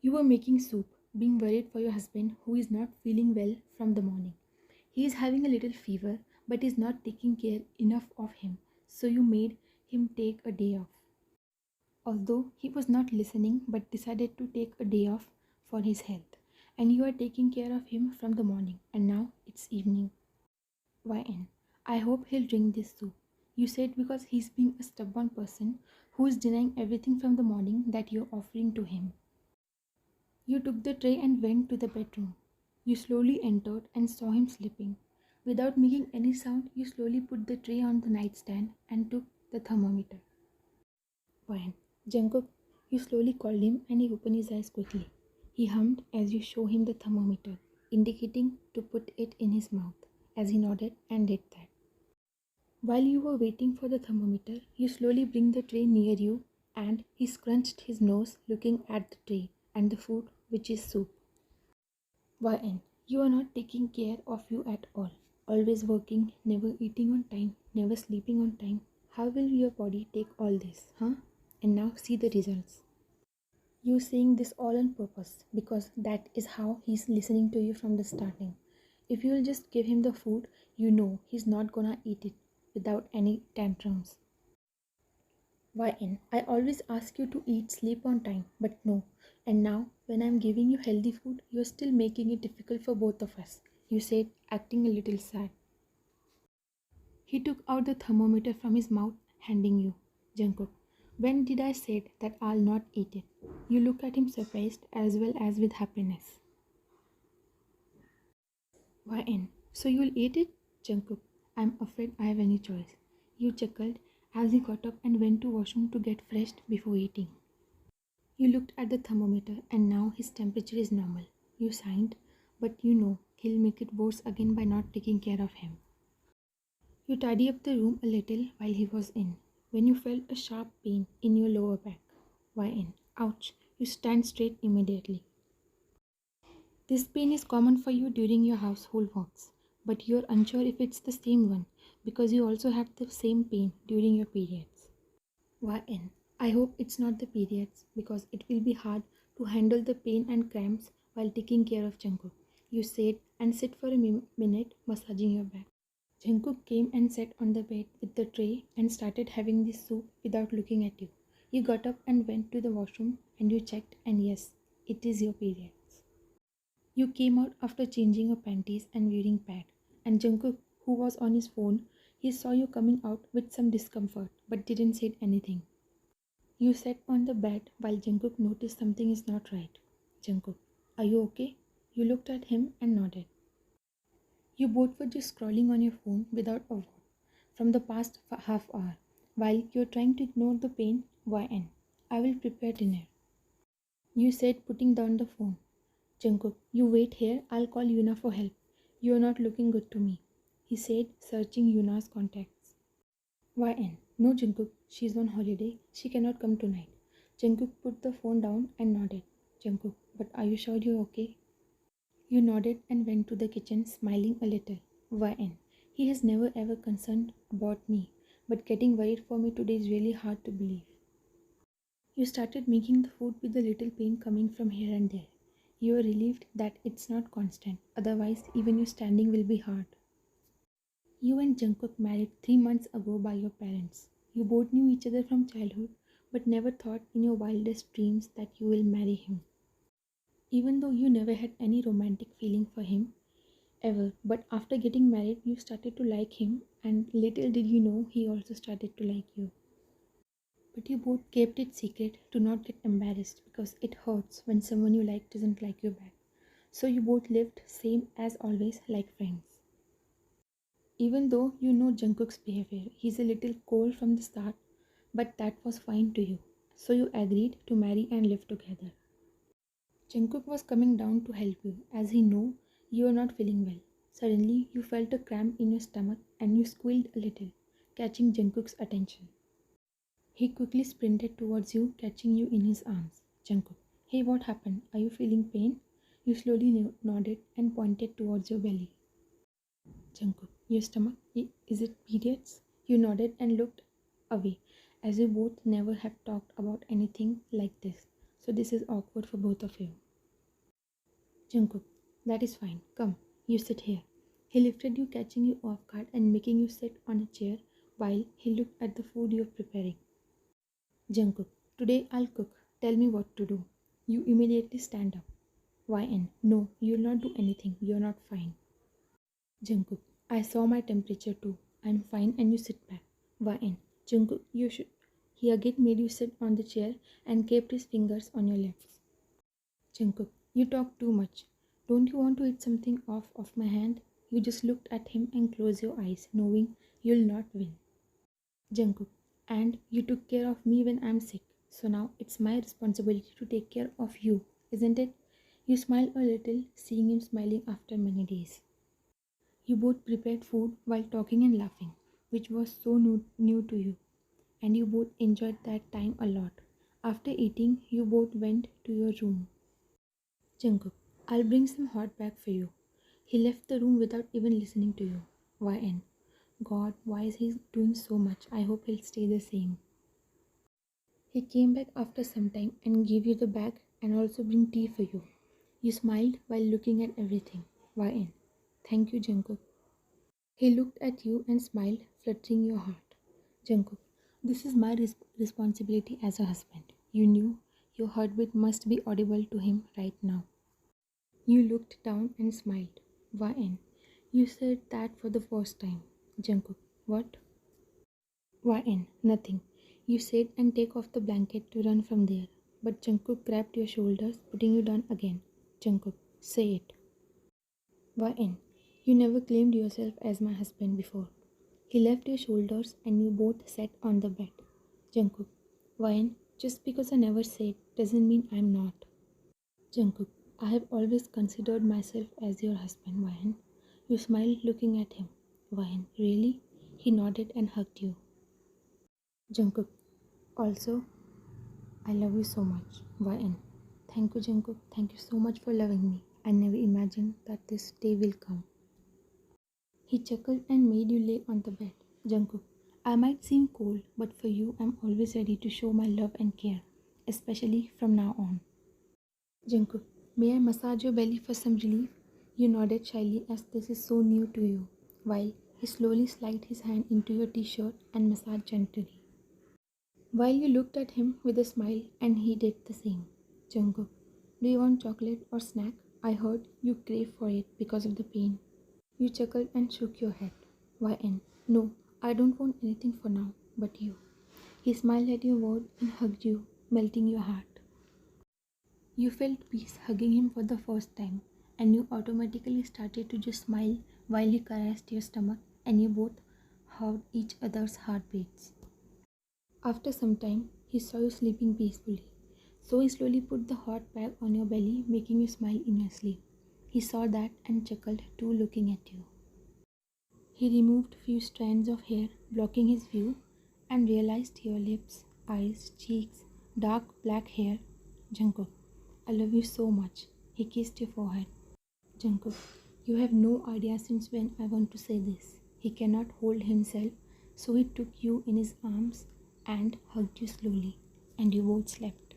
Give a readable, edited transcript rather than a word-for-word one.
You were making soup, being worried for your husband who is not feeling well from the morning. He is having a little fever but is not taking care enough of him, so you made him take a day off. Although he was not listening but decided to take a day off for his health, and you are taking care of him from the morning, and now it's evening. YN. I hope he'll drink this soup. You said because he's being a stubborn person who is denying everything from the morning that you're offering to him. You took the tray and went to the bedroom. You slowly entered and saw him sleeping. Without making any sound, you slowly put the tray on the nightstand and took the thermometer. When Jungkook, you slowly called him and he opened his eyes quickly. He hummed as you show him the thermometer, indicating to put it in his mouth, as he nodded and did that. While you were waiting for the thermometer, you slowly bring the tray near you and he scrunched his nose looking at the tray and the food, which is soup. YN. You are not taking care of you at all. Always working, never eating on time, never sleeping on time. How will your body take all this, huh? And now see the results. You saying this all on purpose because that is how he's listening to you from the starting. If you'll just give him the food, you know he's not gonna eat it without any tantrums. YN. I always ask you to eat, sleep on time, but no. And now, when I'm giving you healthy food, you're still making it difficult for both of us. You said, acting a little sad. He took out the thermometer from his mouth, handing you. Jungkook. When did I say that I'll not eat it? You look at him surprised as well as with happiness. YN. So you'll eat it? Jungkook. I'm afraid I have any choice. You chuckled as he got up and went to washroom to get fresh before eating. You looked at the thermometer and now his temperature is normal. You signed, but you know he'll make it worse again by not taking care of him. You tidy up the room a little while he was in, when you felt a sharp pain in your lower back. YN. Ouch. You stand straight immediately. This pain is common for you during your household works, but you're unsure if it's the same one because you also have the same pain during your periods. YN. I hope it's not the periods because it will be hard to handle the pain and cramps while taking care of Jungkook. You said and sit for a minute massaging your back. Jungkook came and sat on the bed with the tray and started having the soup without looking at you. You got up and went to the washroom and you checked and yes, it is your periods. You came out after changing your panties and wearing pad. And Jungkook, who was on his phone, he saw you coming out with some discomfort but didn't say anything. You sat on the bed while Jungkook noticed something is not right. Jungkook, are you okay? You looked at him and nodded. You both were just scrolling on your phone without a word from the past half hour. While you're trying to ignore the pain, YN. I will prepare dinner. You said, putting down the phone. Jungkook, you wait here, I'll call Yuna for help. You're not looking good to me, he said, searching Yuna's contacts. YN. No, Jungkook, she's on holiday. She cannot come tonight. Jungkook put the phone down and nodded. Jungkook, but are you sure you're okay? You nodded and went to the kitchen, smiling a little. YN. He has never ever concerned about me, but getting worried for me today is really hard to believe. You started making the food with a little pain coming from here and there. You are relieved that it's not constant, otherwise even your standing will be hard. You and Jungkook married 3 months ago by your parents. You both knew each other from childhood, but never thought in your wildest dreams that you will marry him. Even though you never had any romantic feeling for him, ever, but after getting married, you started to like him, and little did you know he also started to like you. But you both kept it secret to not get embarrassed because it hurts when someone you like doesn't like you back. So you both lived same as always like friends. Even though you know Jungkook's behavior, he's a little cold from the start, but that was fine to you. So you agreed to marry and live together. Jungkook was coming down to help you as he knew you were not feeling well. Suddenly you felt a cramp in your stomach and you squealed a little, catching Jungkook's attention. He quickly sprinted towards you, catching you in his arms. Jungkook, hey, what happened? Are you feeling pain? You slowly nodded and pointed towards your belly. Jungkook, your stomach? Is it periods? You nodded and looked away, as you both never have talked about anything like this. so this is awkward for both of you. Jungkook, that is fine. Come, you sit here. He lifted you, catching you off guard and making you sit on a chair while he looked at the food you're preparing. Jungkook, today I'll cook. Tell me what to do. You immediately stand up. YN, no, you'll not do anything. You're not fine. Jungkook, I saw my temperature too. I'm fine and you sit back. YN, Jungkook, you should. He again made you sit on the chair and kept his fingers on your lips. Jungkook, you talk too much. Don't you want to eat something off of my hand? You just looked at him and closed your eyes, knowing you'll not win. Jungkook, and you took care of me when I'm sick. So now it's my responsibility to take care of you, isn't it? You smile a little, seeing him smiling after many days. You both prepared food while talking and laughing, which was so new to you, and you both enjoyed that time a lot. After eating, you both went to your room. Jungkook, I'll bring some hot bag for you. He left the room without even listening to you. YN, God, why is he doing so much? I hope he'll stay the same. He came back after some time and gave you the bag and also bring tea for you. You smiled while looking at everything. YN, thank you, Jungkook. He looked at you and smiled, fluttering your heart. Jungkook, this is my responsibility as a husband. You knew your heartbeat must be audible to him right now. You looked down and smiled. YN, you said that for the first time. Jungkook, what? YN, nothing. You said and take off the blanket to run from there. But Jungkook grabbed your shoulders, putting you down again. Jungkook, say it. YN, you never claimed yourself as my husband before. He left your shoulders and you both sat on the bed. Jungkook, YN, just because I never said doesn't mean I'm not. Jungkook, I have always considered myself as your husband, YN. You smiled looking at him. YN, really? He nodded and hugged you. Jungkook, also, I love you so much. YN, thank you, Jungkook. Thank you so much for loving me. I never imagined that this day will come. He chuckled and made you lay on the bed. Jungkook, I might seem cold, but for you, I'm always ready to show my love and care, especially from now on. Jungkook, may I massage your belly for some relief? You nodded shyly as this is so new to you, while he slowly slid his hand into your t-shirt and massaged gently. While you looked at him with a smile and he did the same. Jungkook, do you want chocolate or snack? I heard you crave for it because of the pain. You chuckled and shook your head. YN, no, I don't want anything for now, but you. He smiled at your word and hugged you, melting your heart. You felt peace hugging him for the first time, and you automatically started to just smile while he caressed your stomach and you both heard each other's heartbeats. After some time, he saw you sleeping peacefully, so he slowly put the hot bag on your belly, making you smile in your sleep. He saw that and chuckled too, looking at you. He removed few strands of hair, blocking his view, and realized your lips, eyes, cheeks, dark black hair. Jungkook, I love you so much. He kissed your forehead. Jungkook, you have no idea since when I want to say this. He cannot hold himself, so he took you in his arms and hugged you slowly, and you both slept.